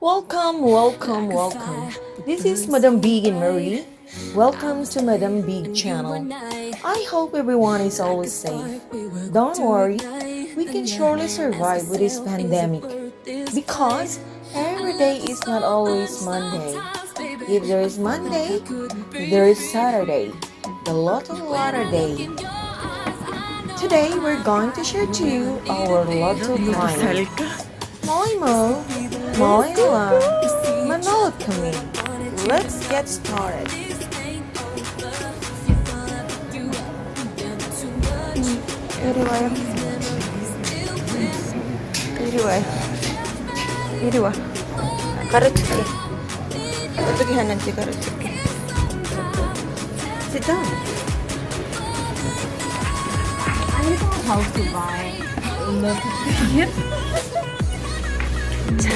Welcome, welcome, welcome. This is Madam Big and Marie. Welcome to Madam Big channel. I hope everyone is always safe. Don't worry, we can surely survive with this pandemic because every day is not always Monday. If there is Monday, there is Saturday, the Lotto Day. Today we're going to share to you our Lotto client. Malay Mo, Malay Lang, Manolo kami. Let's get started. 이리 와요. 이리 와요. 이리 와. 가르칠게. 어떻게 하는지 가르칠게. Sit down. I don't know how to buy lotus. 자,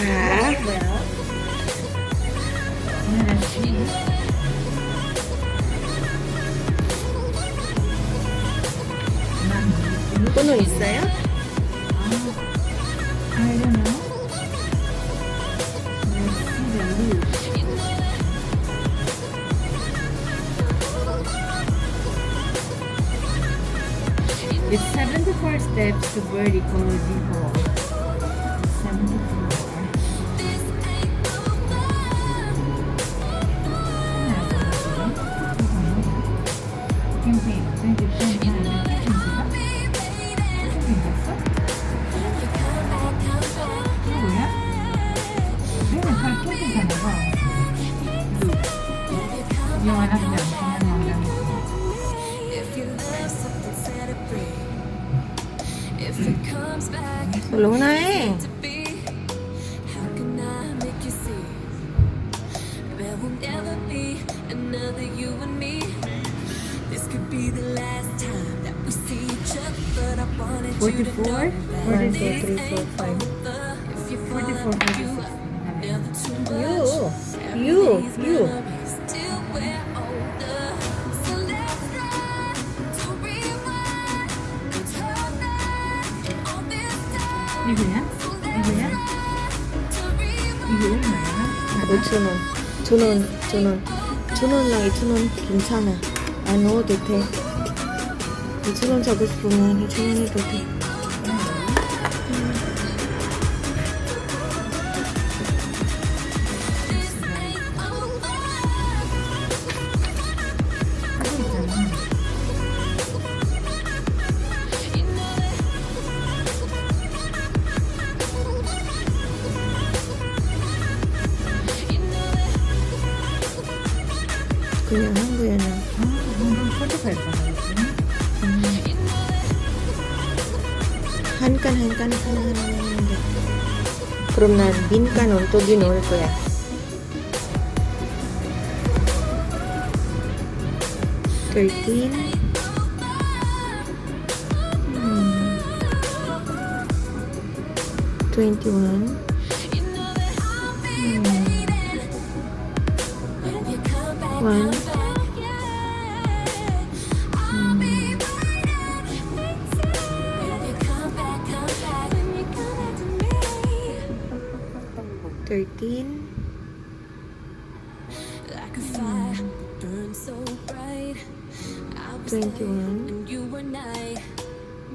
번호 있어요? I don't know. Let's see the loop. It's 74 steps to birdie Cozy Hall. 74. 캠페인 2010 뭐야? 맨날 잘 터지잖아 봐. 미안하지 않구나 왕장. Tulong na eh. Forty-four? 1, 2, 3, 4, 5. 44, 46. You. 이거야? 이거야? 이거 얼마야? 5,000원. 2,000원. 2,000원 lang, 2,000원 괜찮아. 안 넣어도 돼. 2,000원 사고 싶으면 2,000원 해도 돼. 하고 있잖아. 그냥 한 거야, 나. 방금 포토카였잖아, 그치? 한 칸 하나 하는데. 그럼 난 빈칸 온떡이 넣을 거야. 13. 21. 1. 13. 21. 1.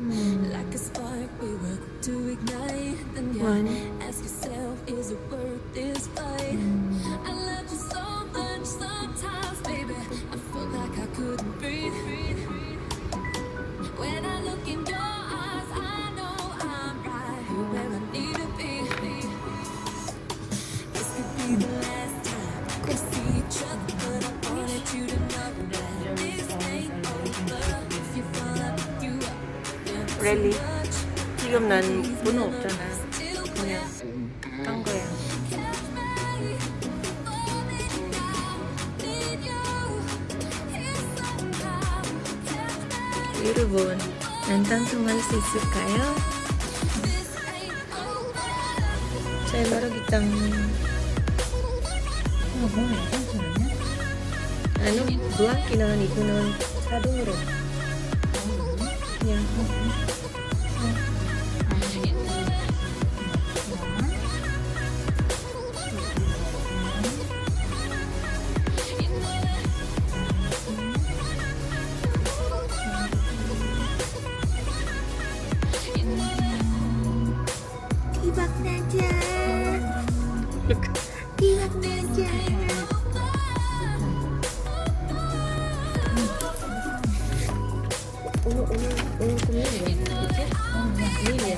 Really? 지금 난 번호 없잖아. 그냥 한 거야. 여러분, 난탄송할 수 있을까요? 잘 모르겠다. 뭐야, 괜찮냐? Ano, blank nun, ito nun. Saduro. Yan. 오늘 금요일이야. 그치? 내일이야.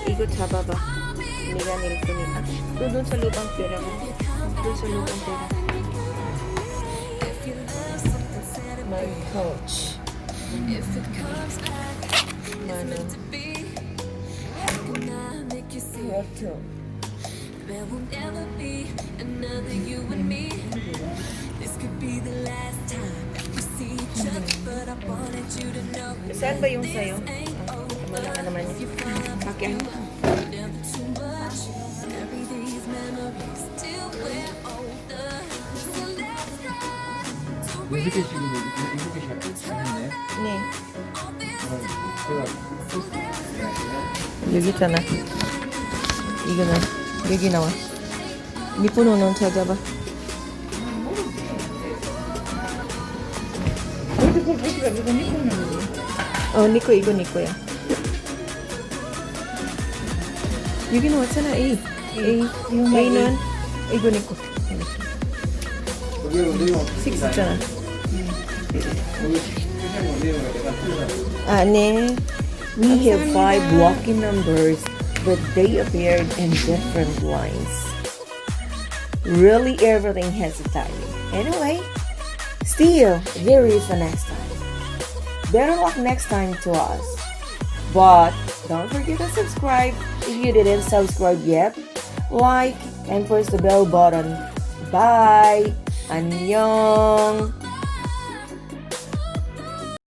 이거 잡아봐. 네가 낼 거니까. doon sa lubang pera mo. Doon sa lubang pera. My coach. Mano. Wato. There will never be another you and me. This could be the last time we see each other, but I wanted you to know. Saan ba yung sayo? Wala ka naman yun. Pakihan mo. Never too much. Carry these memories till we're older. So let's go to 이렇게 지금 이렇게 잘했네. 네. 제가 여기 있잖아. 이거는 여기 나와. 미꾸노는 찾아봐. 니꺼 이거 니꺼야. 여기 나왔잖아. A는 이거 니꺼. 6 있잖아. 네. We have 5 lucky numbers, but they appeared in different lines. Really, everything has a timing. Anyway, still, there is a next time. Better luck next time to us. But don't forget to subscribe if you didn't subscribe yet. Like and press the bell button. Bye! 안녕!